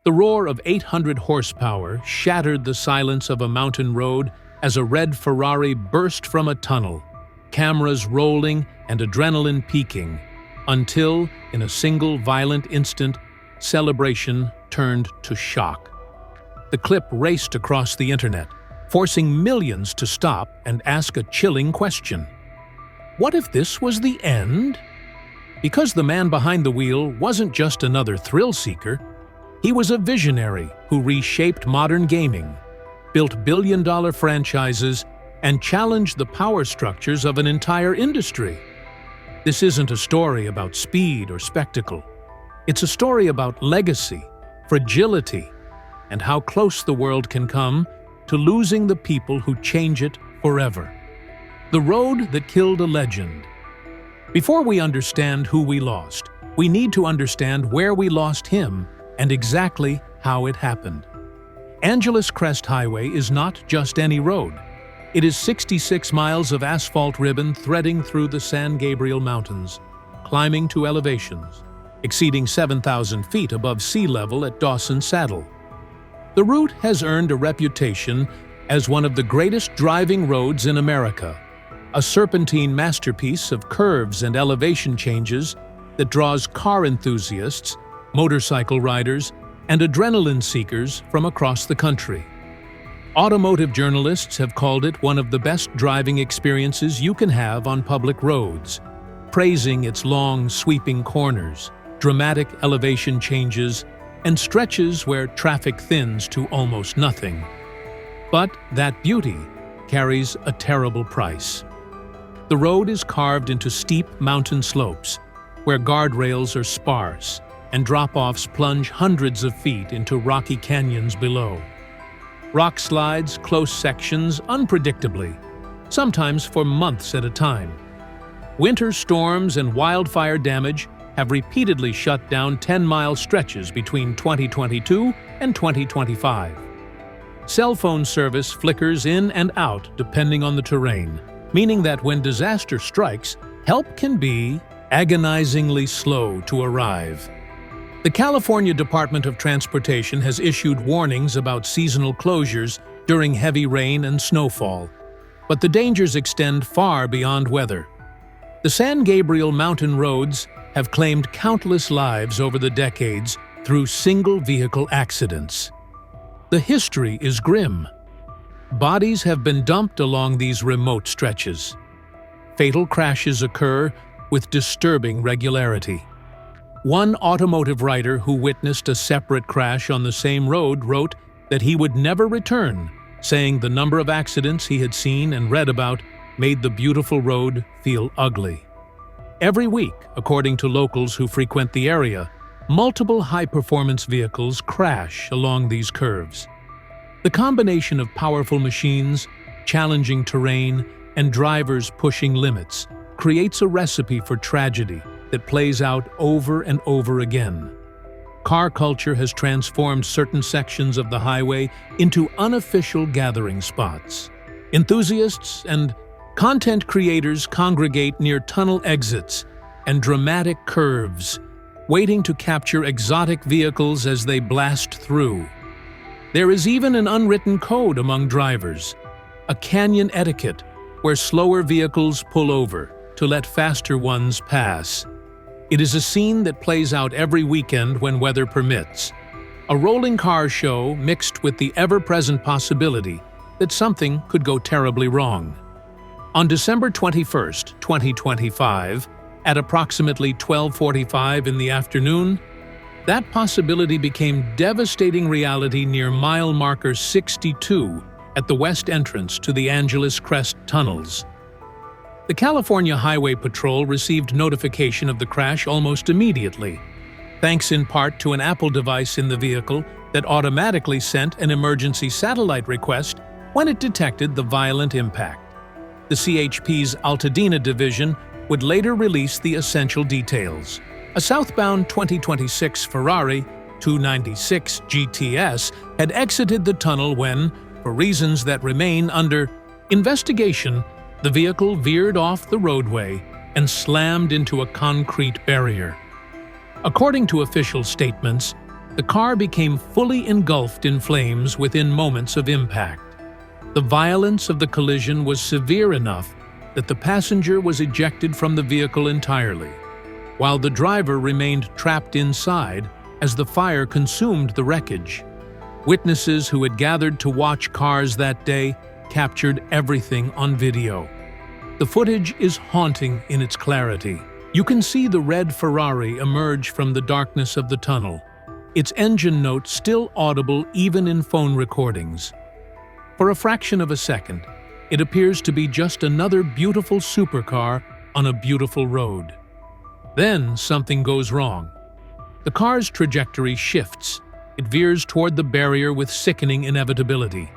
The roar of 800 horsepower shattered the silence of a mountain road as a red Ferrari burst from a tunnel, cameras rolling and adrenaline peaking, until, in a single violent instant, celebration turned to shock. The clip raced across the internet, forcing millions to stop and ask a chilling question. What if this was the end? Because the man behind the wheel wasn't just another thrill-seeker, he was a visionary who reshaped modern gaming, built billion-dollar franchises, and challenged the power structures of an entire industry. This isn't a story about speed or spectacle. It's a story about legacy, fragility, and how close the world can come to losing the people who change it forever. The road that killed a legend. Before we understand who we lost, we need to understand where we lost him and exactly how it happened. Angeles Crest Highway is not just any road. It is 66 miles of asphalt ribbon threading through the San Gabriel Mountains, climbing to elevations exceeding 7,000 feet above sea level at Dawson Saddle. The route has earned a reputation as one of the greatest driving roads in America, a serpentine masterpiece of curves and elevation changes that draws car enthusiasts, motorcycle riders, and adrenaline seekers from across the country. Automotive journalists have called it one of the best driving experiences you can have on public roads, praising its long, sweeping corners, dramatic elevation changes, and stretches where traffic thins to almost nothing. But that beauty carries a terrible price. The road is carved into steep mountain slopes, where guardrails are sparse and drop-offs plunge hundreds of feet into rocky canyons below. Rock slides close sections unpredictably, sometimes for months at a time. Winter storms and wildfire damage have repeatedly shut down 10-mile stretches between 2022 and 2025. Cell phone service flickers in and out depending on the terrain, meaning that when disaster strikes, help can be agonizingly slow to arrive. The California Department of Transportation has issued warnings about seasonal closures during heavy rain and snowfall, but the dangers extend far beyond weather. The San Gabriel mountain roads have claimed countless lives over the decades through single-vehicle accidents. The history is grim. Bodies have been dumped along these remote stretches. Fatal crashes occur with disturbing regularity. One automotive writer who witnessed a separate crash on the same road wrote that he would never return, saying the number of accidents he had seen and read about made the beautiful road feel ugly. Every week, according to locals who frequent the area, multiple high-performance vehicles crash along these curves. The combination of powerful machines, challenging terrain, and drivers pushing limits creates a recipe for tragedy that plays out over and over again. Car culture has transformed certain sections of the highway into unofficial gathering spots. Enthusiasts and content creators congregate near tunnel exits and dramatic curves, waiting to capture exotic vehicles as they blast through. There is even an unwritten code among drivers, a canyon etiquette where slower vehicles pull over to let faster ones pass. It is a scene that plays out every weekend when weather permits, a rolling car show mixed with the ever-present possibility that something could go terribly wrong. On December 21, 2025, at approximately 12:45 in the afternoon, that possibility became devastating reality near mile marker 62 at the west entrance to the Angeles Crest tunnels. The California Highway Patrol received notification of the crash almost immediately, thanks in part to an Apple device in the vehicle that automatically sent an emergency satellite request when it detected the violent impact. The CHP's Altadena division would later release the essential details. A southbound 2026 Ferrari 296 GTS had exited the tunnel when, for reasons that remain under investigation, the vehicle veered off the roadway and slammed into a concrete barrier. According to official statements, The car became fully engulfed in flames within moments of impact. The violence of the collision was severe enough that the passenger was ejected from the vehicle entirely, while the driver remained trapped inside as the fire consumed the wreckage. Witnesses who had gathered to watch cars that day captured everything on video. The footage is haunting in its clarity. You can see the red Ferrari emerge from the darkness of the tunnel, its engine note still audible even in phone recordings. For a fraction of a second, it appears to be just another beautiful supercar on a beautiful road. Then something goes wrong. The car's trajectory shifts. It veers toward the barrier with sickening inevitability.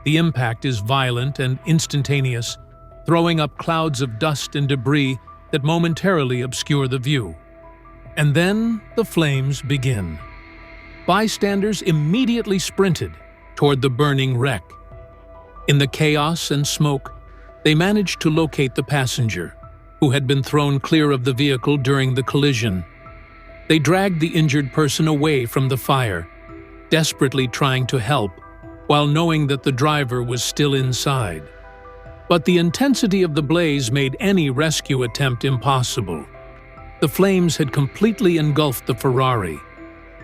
The impact is violent and instantaneous, throwing up clouds of dust and debris that momentarily obscure the view. And then the flames begin. Bystanders immediately sprinted toward the burning wreck. In the chaos and smoke, they managed to locate the passenger, who had been thrown clear of the vehicle during the collision. They dragged the injured person away from the fire, desperately trying to help, while knowing that the driver was still inside. But the intensity of the blaze made any rescue attempt impossible. The flames had completely engulfed the Ferrari.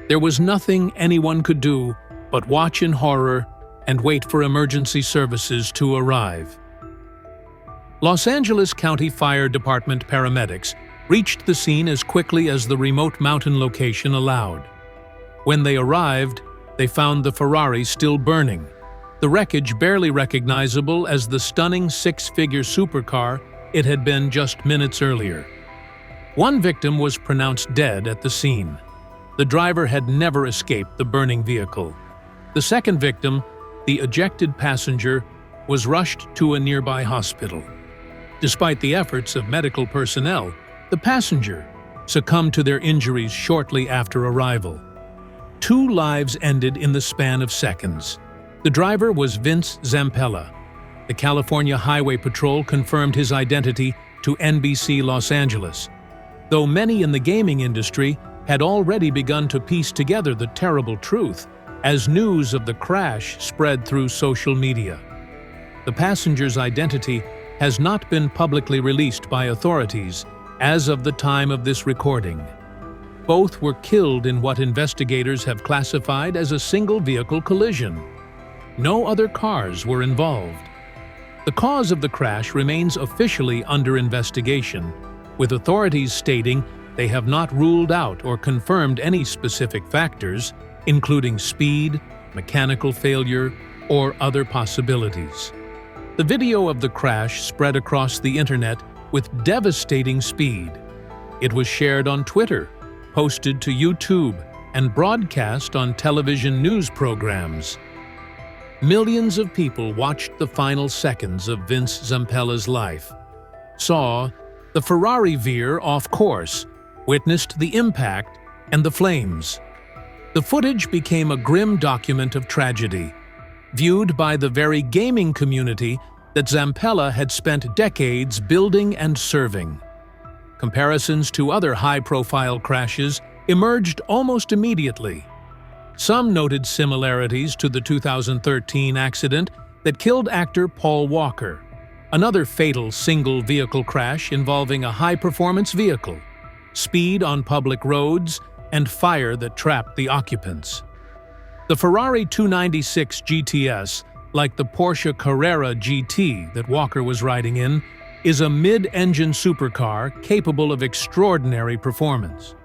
There was nothing anyone could do but watch in horror and wait for emergency services to arrive. Los Angeles County Fire Department paramedics reached the scene as quickly as the remote mountain location allowed. When they arrived, they found the Ferrari still burning, the wreckage barely recognizable as the stunning six-figure supercar it had been just minutes earlier. One victim was pronounced dead at the scene. The driver had never escaped the burning vehicle. The second victim, the ejected passenger, was rushed to a nearby hospital. Despite the efforts of medical personnel, the passenger succumbed to their injuries shortly after arrival. 2 lives ended in the span of seconds. The driver was Vince Zampella. The California Highway Patrol confirmed his identity to NBC Los Angeles, though many in the gaming industry had already begun to piece together the terrible truth as news of the crash spread through social media. The passenger's identity has not been publicly released by authorities as of the time of this recording. Both were killed in what investigators have classified as a single-vehicle collision. No other cars were involved. The cause of the crash remains officially under investigation, with authorities stating they have not ruled out or confirmed any specific factors, including speed, mechanical failure, or other possibilities. The video of the crash spread across the internet with devastating speed. It was shared on Twitter, posted to YouTube, and broadcast on television news programs. Millions of people watched the final seconds of Vince Zampella's life, saw the Ferrari veer off course, witnessed the impact and the flames. The footage became a grim document of tragedy, viewed by the very gaming community that Zampella had spent decades building and serving. Comparisons to other high-profile crashes emerged almost immediately. Some noted similarities to the 2013 accident that killed actor Paul Walker, another fatal single-vehicle crash involving a high-performance vehicle, speed on public roads, and fire that trapped the occupants. The Ferrari 296 GTS, like the Porsche Carrera GT that Walker was riding in, is a mid-engine supercar capable of extraordinary performance.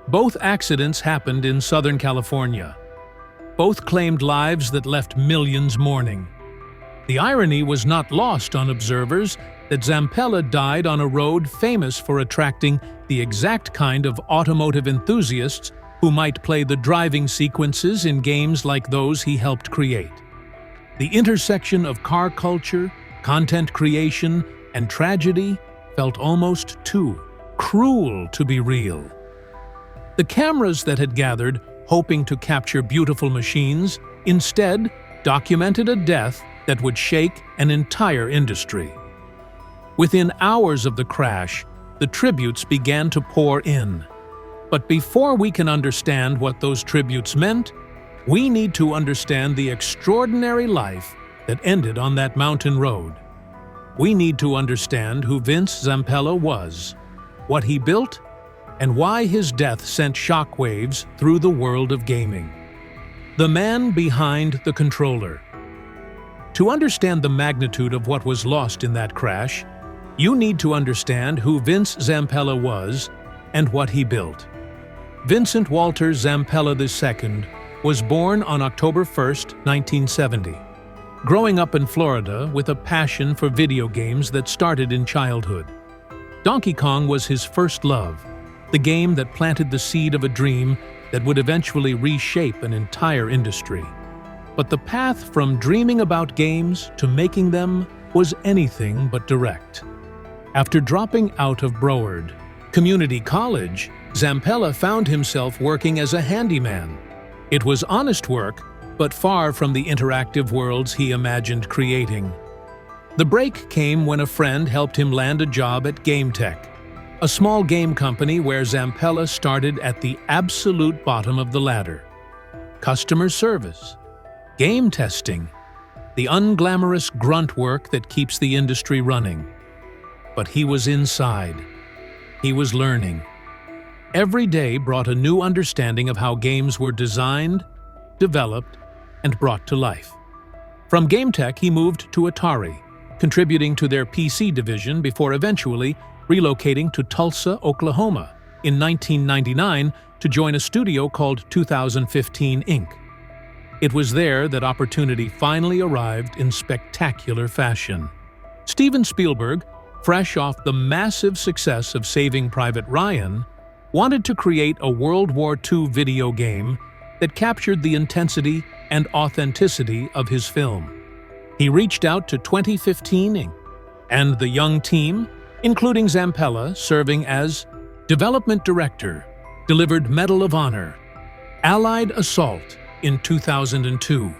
Both accidents happened in Southern California. Both claimed lives that left millions mourning. The irony was not lost on observers that Zampella died on a road famous for attracting the exact kind of automotive enthusiasts who might play the driving sequences in games like those he helped create. The intersection of car culture, content creation, and tragedy felt almost too cruel to be real. The cameras that had gathered, hoping to capture beautiful machines, instead documented a death that would shake an entire industry. Within hours of the crash, the tributes began to pour in. But before we can understand what those tributes meant, we need to understand the extraordinary life that ended on that mountain road. We need to understand who Vince Zampella was, what he built, and why his death sent shockwaves through the world of gaming. The man behind the controller. To understand the magnitude of what was lost in that crash, you need to understand who Vince Zampella was and what he built. Vincent Walter Zampella II was born on October 1, 1970. Growing up in Florida with a passion for video games that started in childhood. Donkey Kong was his first love, the game that planted the seed of a dream that would eventually reshape an entire industry. But the path from dreaming about games to making them was anything but direct. After dropping out of Broward Community College, Zampella found himself working as a handyman. It was honest work, but far from the interactive worlds he imagined creating. The break came when a friend helped him land a job at GameTech, a small game company where Zampella started at the absolute bottom of the ladder. Customer service, game testing, the unglamorous grunt work that keeps the industry running. But he was inside. He was learning. Every day brought a new understanding of how games were designed, developed, and brought to life. From GameTech, he moved to Atari, contributing to their PC division before eventually relocating to Tulsa, Oklahoma in 1999 to join a studio called 2015 Inc. It was there that opportunity finally arrived in spectacular fashion. Steven Spielberg, fresh off the massive success of Saving Private Ryan, wanted to create a World War II video game that captured the intensity and authenticity of his film. He reached out to 2015 Inc. and the young team, including Zampella serving as development director, delivered Medal of Honor, Allied Assault in 2002.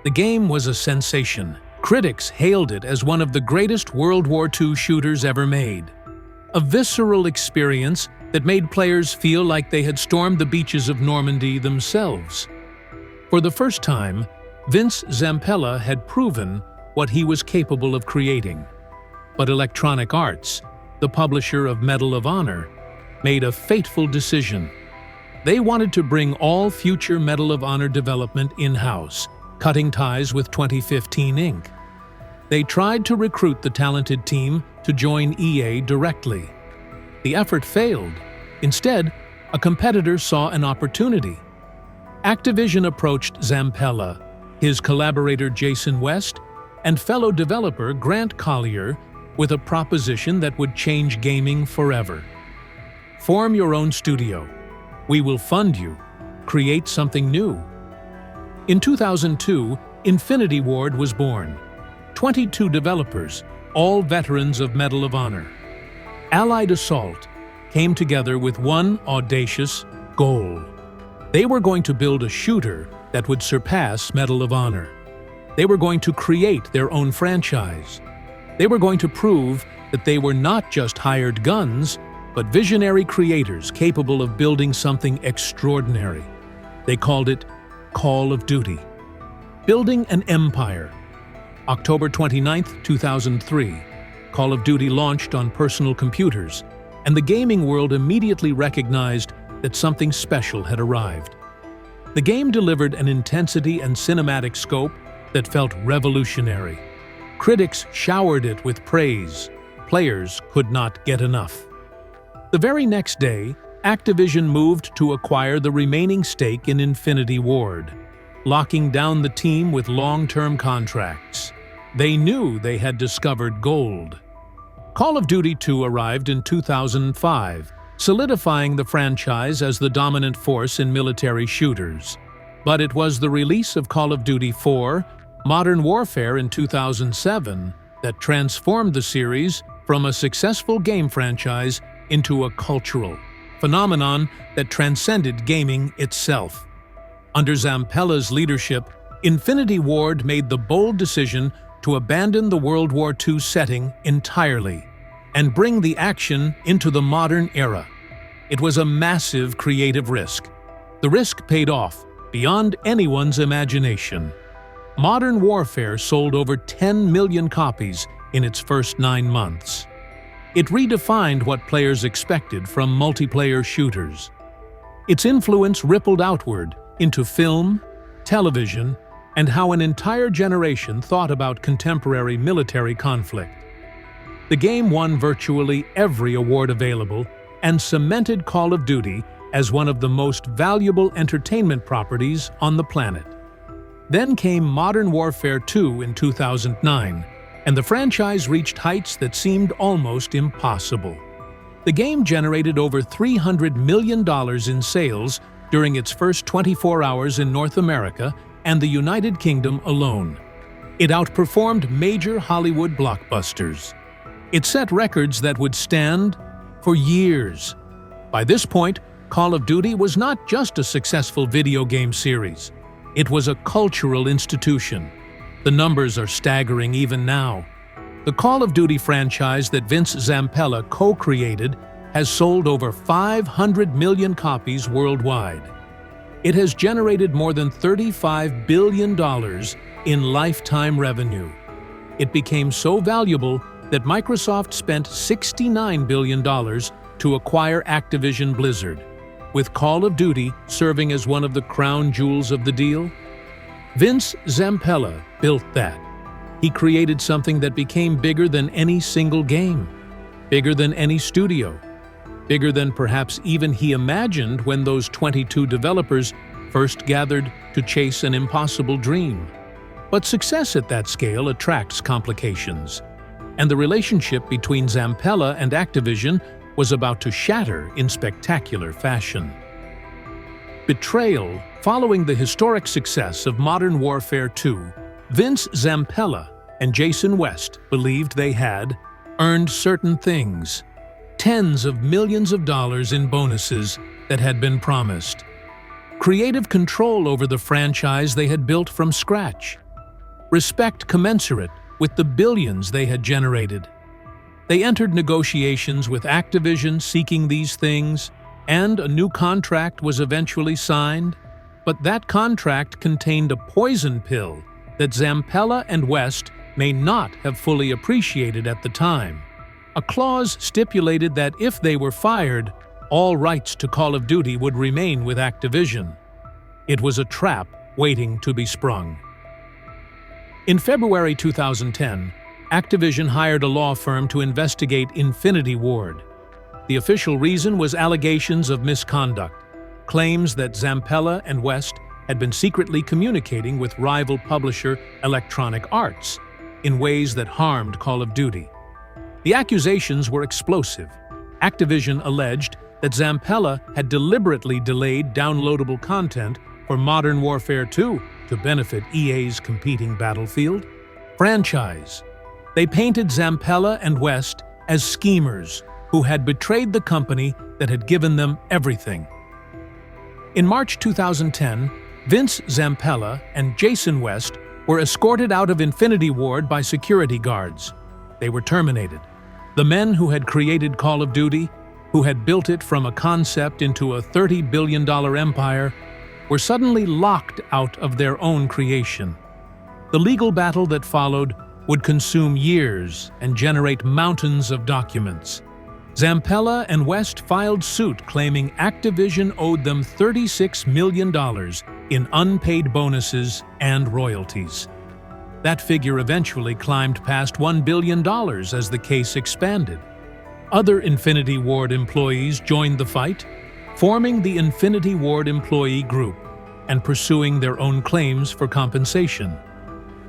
The game was a sensation. Critics hailed it as one of the greatest World War II shooters ever made. A visceral experience that made players feel like they had stormed the beaches of Normandy themselves. For the first time, Vince Zampella had proven what he was capable of creating. But Electronic Arts, the publisher of Medal of Honor, made a fateful decision. They wanted to bring all future Medal of Honor development in-house, cutting ties with 2015 Inc. They tried to recruit the talented team to join EA directly. The effort failed. Instead, a competitor saw an opportunity. Activision approached Zampella, his collaborator Jason West, and fellow developer Grant Collier with a proposition that would change gaming forever. Form your own studio. We will fund you. Create something new. In 2002, Infinity Ward was born. 22 developers, all veterans of Medal of Honor. Allied Assault came together with one audacious goal. They were going to build a shooter that would surpass Medal of Honor. They were going to create their own franchise. They were going to prove that they were not just hired guns, but visionary creators capable of building something extraordinary. They called it Call of Duty. Building an empire. October 29, 2003, Call of Duty launched on personal computers, and the gaming world immediately recognized that something special had arrived. The game delivered an intensity and cinematic scope that felt revolutionary. Critics showered it with praise. Players could not get enough. The very next day, Activision moved to acquire the remaining stake in Infinity Ward, locking down the team with long-term contracts. They knew they had discovered gold. Call of Duty 2 arrived in 2005, solidifying the franchise as the dominant force in military shooters. But it was the release of Call of Duty 4, Modern Warfare in 2007, that transformed the series from a successful game franchise into a cultural phenomenon that transcended gaming itself. Under Zampella's leadership, Infinity Ward made the bold decision to abandon the World War II setting entirely and bring the action into the modern era. It was a massive creative risk. The risk paid off, beyond anyone's imagination. Modern Warfare sold over 10 million copies in its first 9 months. It redefined what players expected from multiplayer shooters. Its influence rippled outward into film, television, and how an entire generation thought about contemporary military conflict. The game won virtually every award available and cemented Call of Duty as one of the most valuable entertainment properties on the planet. Then came Modern Warfare 2 in 2009, and the franchise reached heights that seemed almost impossible. The game generated over $300 million in sales during its first 24 hours in North America and the United Kingdom alone. It outperformed major Hollywood blockbusters. It set records that would stand for years. By this point, Call of Duty was not just a successful video game series. It was a cultural institution. The numbers are staggering even now. The Call of Duty franchise that Vince Zampella co-created has sold over 500 million copies worldwide. It has generated more than $35 billion in lifetime revenue. It became so valuable that Microsoft spent $69 billion to acquire Activision Blizzard, with Call of Duty serving as one of the crown jewels of the deal. Vince Zampella built that. He created something that became bigger than any single game, bigger than any studio, bigger than perhaps even he imagined when those 22 developers first gathered to chase an impossible dream. But success at that scale attracts complications, and the relationship between Zampella and Activision was about to shatter in spectacular fashion. Betrayal. Following the historic success of Modern Warfare 2, Vince Zampella and Jason West believed they had earned certain things, tens of millions of dollars in bonuses that had been promised, creative control over the franchise they had built from scratch, respect commensurate with the billions they had generated. They entered negotiations with Activision seeking these things, and a new contract was eventually signed, but that contract contained a poison pill that Zampella and West may not have fully appreciated at the time. A clause stipulated that if they were fired, all rights to Call of Duty would remain with Activision. It was a trap waiting to be sprung. In February 2010, Activision hired a law firm to investigate Infinity Ward. The official reason was allegations of misconduct, claims that Zampella and West had been secretly communicating with rival publisher Electronic Arts in ways that harmed Call of Duty. The accusations were explosive. Activision alleged that Zampella had deliberately delayed downloadable content for Modern Warfare 2 to benefit EA's competing Battlefield franchise. They painted Zampella and West as schemers who had betrayed the company that had given them everything. In March 2010, Vince Zampella and Jason West were escorted out of Infinity Ward by security guards. They were terminated. The men who had created Call of Duty, who had built it from a concept into a $30 billion empire, were suddenly locked out of their own creation. The legal battle that followed would consume years and generate mountains of documents. Zampella and West filed suit claiming Activision owed them $36 million in unpaid bonuses and royalties. That figure eventually climbed past $1 billion as the case expanded. Other Infinity Ward employees joined the fight, forming the Infinity Ward Employee Group and pursuing their own claims for compensation.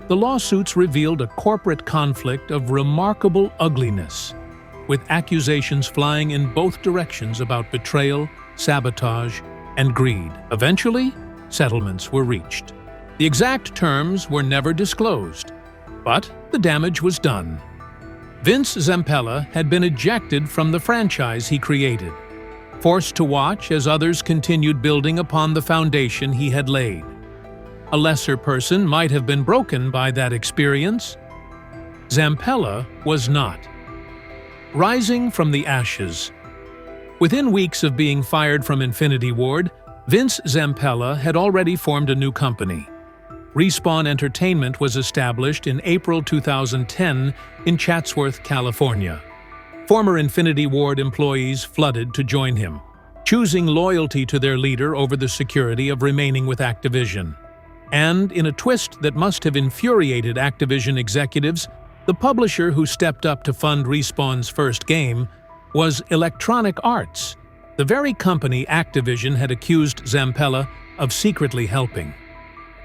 The lawsuits revealed a corporate conflict of remarkable ugliness, with accusations flying in both directions about betrayal, sabotage, and greed. Eventually, settlements were reached. The exact terms were never disclosed, but the damage was done. Vince Zampella had been ejected from the franchise he created, forced to watch as others continued building upon the foundation he had laid. A lesser person might have been broken by that experience. Zampella was not. Rising from the ashes. Within weeks of being fired from Infinity Ward, Vince Zampella had already formed a new company. Respawn Entertainment was established in April 2010 in Chatsworth, California. Former Infinity Ward employees flooded to join him, choosing loyalty to their leader over the security of remaining with Activision. And in a twist that must have infuriated Activision executives, the publisher who stepped up to fund Respawn's first game was Electronic Arts, the very company Activision had accused Zampella of secretly helping.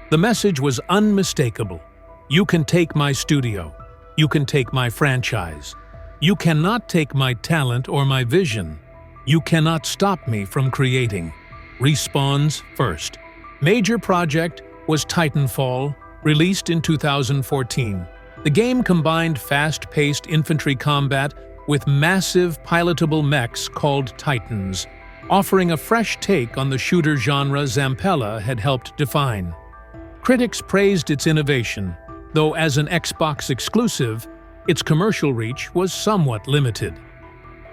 The message was unmistakable. You can take my studio. You can take my franchise. You cannot take my talent or my vision. You cannot stop me from creating. Respawn's first major project was Titanfall, released in 2014. The game combined fast-paced infantry combat with massive pilotable mechs called Titans, offering a fresh take on the shooter genre Zampella had helped define. Critics praised its innovation, though as an Xbox exclusive, its commercial reach was somewhat limited.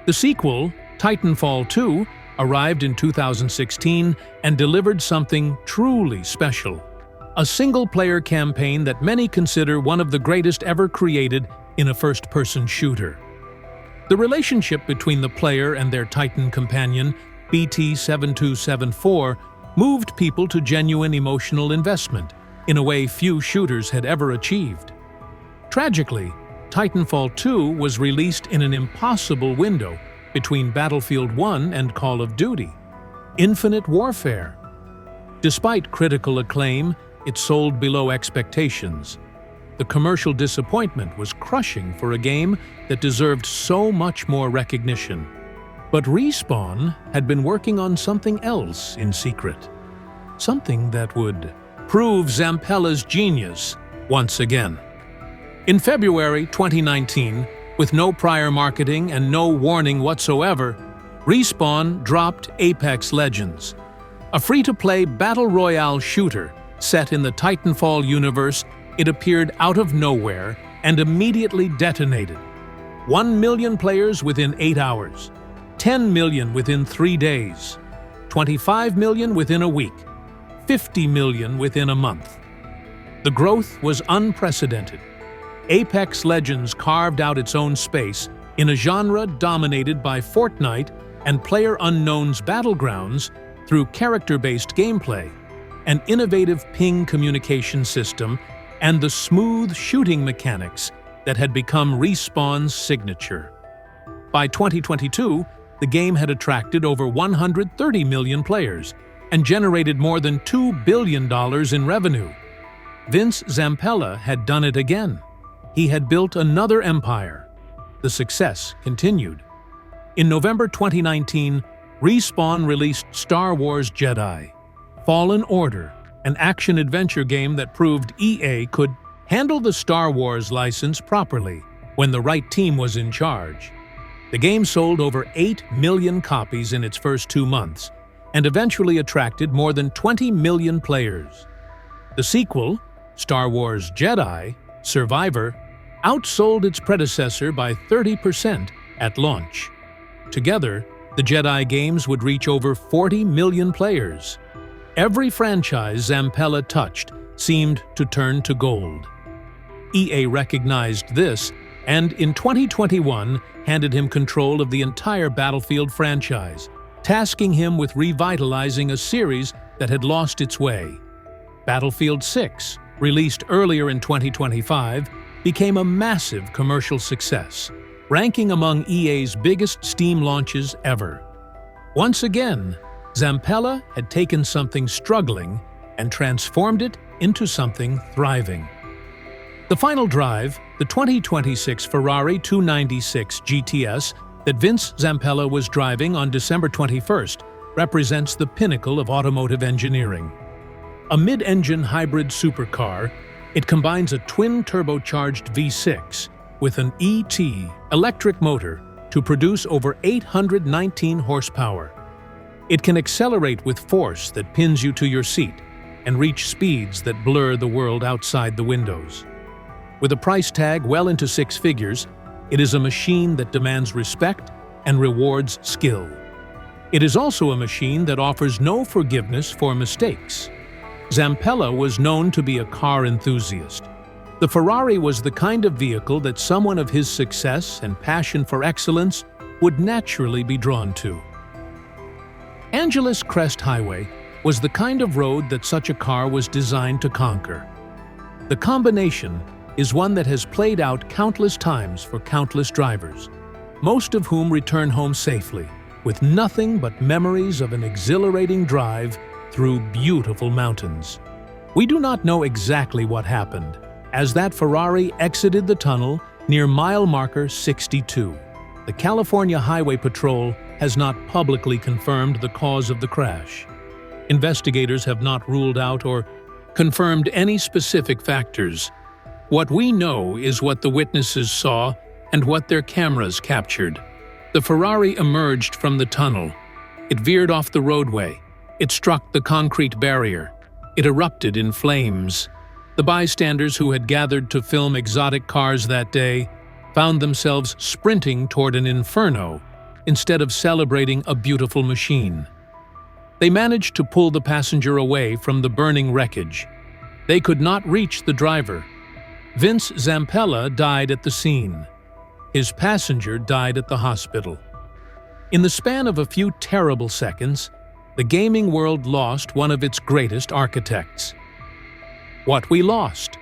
The sequel, Titanfall 2, arrived in 2016 and delivered something truly special. A single-player campaign that many consider one of the greatest ever created in a first-person shooter. The relationship between the player and their Titan companion, BT-7274, moved people to genuine emotional investment, in a way few shooters had ever achieved. Tragically, Titanfall 2 was released in an impossible window between Battlefield 1 and Call of Duty, Infinite Warfare. Despite critical acclaim, it sold below expectations. The commercial disappointment was crushing for a game that deserved so much more recognition. But Respawn had been working on something else in secret. Something that would prove Zampella's genius once again. In February 2019, with no prior marketing and no warning whatsoever, Respawn dropped Apex Legends, a free-to-play battle royale shooter set in the Titanfall universe. It appeared out of nowhere and immediately detonated. 1 million players within 8 hours, 10 million within 3 days, 25 million within a week, 50 million within a month. The growth was unprecedented. Apex Legends carved out its own space in a genre dominated by Fortnite and PlayerUnknown's Battlegrounds through character-based gameplay, an innovative ping communication system, and the smooth shooting mechanics that had become Respawn's signature. By 2022, the game had attracted over 130 million players and generated more than $2 billion in revenue. Vince Zampella had done it again. He had built another empire. The success continued. In November 2019, Respawn released Star Wars Jedi: Fallen Order, an action-adventure game that proved EA could handle the Star Wars license properly when the right team was in charge. The game sold over 8 million copies in its first 2 months and eventually attracted more than 20 million players. The sequel, Star Wars Jedi: Survivor, outsold its predecessor by 30% at launch. Together, the Jedi games would reach over 40 million players. Every franchise Zampella touched seemed to turn to gold. EA recognized this and in 2021 handed him control of the entire Battlefield franchise, tasking him with revitalizing a series that had lost its way. Battlefield 6, released earlier in 2025, became a massive commercial success, ranking among EA's biggest Steam launches ever. Once again, Zampella had taken something struggling and transformed it into something thriving. The final drive, the 2026 Ferrari 296 GTS that Vince Zampella was driving on December 21st, represents the pinnacle of automotive engineering. A mid-engine hybrid supercar, it combines a twin-turbocharged V6 with an ET electric motor to produce over 819 horsepower. It can accelerate with force that pins you to your seat and reach speeds that blur the world outside the windows. With a price tag well into 6 figures, it is a machine that demands respect and rewards skill. It is also a machine that offers no forgiveness for mistakes. Zampella was known to be a car enthusiast. The Ferrari was the kind of vehicle that someone of his success and passion for excellence would naturally be drawn to. Angeles Crest Highway was the kind of road that such a car was designed to conquer. The combination is one that has played out countless times for countless drivers, most of whom return home safely, with nothing but memories of an exhilarating drive through beautiful mountains. We do not know exactly what happened, as that Ferrari exited the tunnel near mile marker 62. The California Highway Patrol has not publicly confirmed the cause of the crash. Investigators have not ruled out or confirmed any specific factors. What we know is what the witnesses saw and what their cameras captured. The Ferrari emerged from the tunnel. It veered off the roadway. It struck the concrete barrier. It erupted in flames. The bystanders who had gathered to film exotic cars that day found themselves sprinting toward an inferno instead of celebrating a beautiful machine. They managed to pull the passenger away from the burning wreckage. They could not reach the driver. Vince Zampella died at the scene. His passenger died at the hospital. In the span of a few terrible seconds, the gaming world lost one of its greatest architects. What we lost.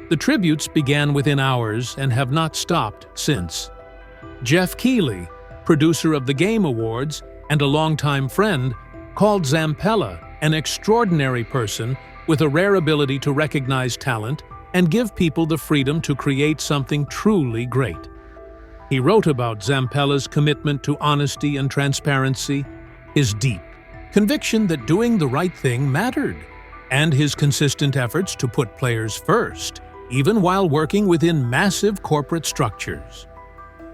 The tributes began within hours and have not stopped since. Jeff Keighley, producer of the Game Awards and a longtime friend, called Zampella an extraordinary person with a rare ability to recognize talent and give people the freedom to create something truly great. He wrote about Zampella's commitment to honesty and transparency, his deep conviction that doing the right thing mattered, and his consistent efforts to put players first, even while working within massive corporate structures.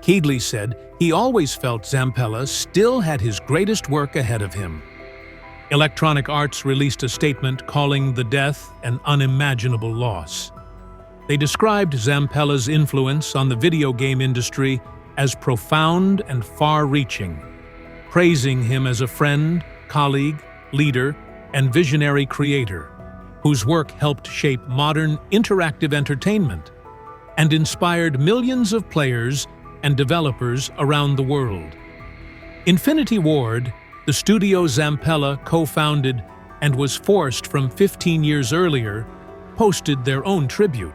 Keighley said he always felt Zampella still had his greatest work ahead of him. Electronic Arts released a statement calling the death an unimaginable loss. They described Zampella's influence on the video game industry as profound and far-reaching, praising him as a friend, colleague, leader, and visionary creator, whose work helped shape modern interactive entertainment and inspired millions of players and developers around the world. Infinity Ward, the studio Zampella co-founded and was forced from 15 years earlier, posted their own tribute.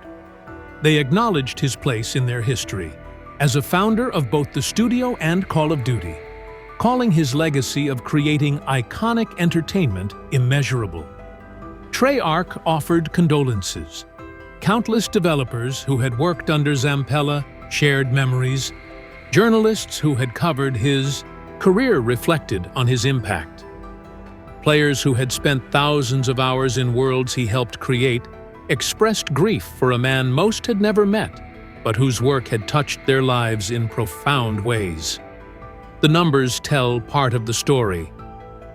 They acknowledged his place in their history as a founder of both the studio and Call of Duty, calling his legacy of creating iconic entertainment immeasurable. Treyarch offered condolences. Countless developers who had worked under Zampella shared memories. Journalists who had covered his career reflected on his impact. Players who had spent thousands of hours in worlds he helped create expressed grief for a man most had never met, but whose work had touched their lives in profound ways. The numbers tell part of the story.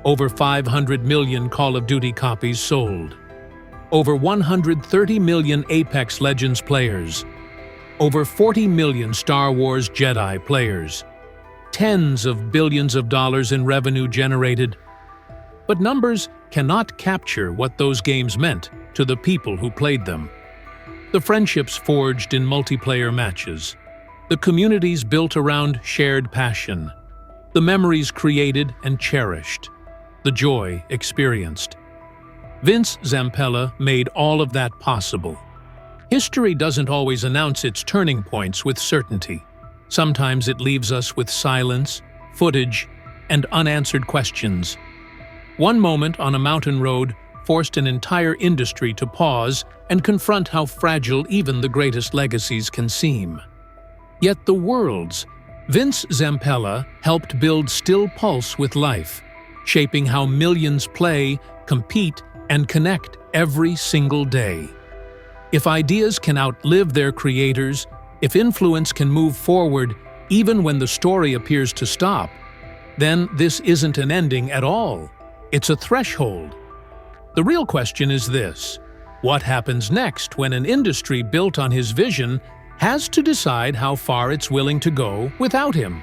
Over 500 million Call of Duty copies sold. Over 130 million Apex Legends players. Over 40 million Star Wars Jedi players. Tens of billions of dollars in revenue generated. But numbers cannot capture what those games meant to the people who played them. The friendships forged in multiplayer matches. The communities built around shared passion. The memories created and cherished. The joy experienced. Vince Zampella made all of that possible. History doesn't always announce its turning points with certainty. Sometimes it leaves us with silence, footage, and unanswered questions. One moment on a mountain road forced an entire industry to pause and confront how fragile even the greatest legacies can seem. Yet the world's Vince Zampella helped build still pulse with life, shaping how millions play, compete, and connect every single day. If ideas can outlive their creators, if influence can move forward even when the story appears to stop, then this isn't an ending at all. It's a threshold. The real question is this: what happens next when an industry built on his vision has to decide how far it's willing to go without him?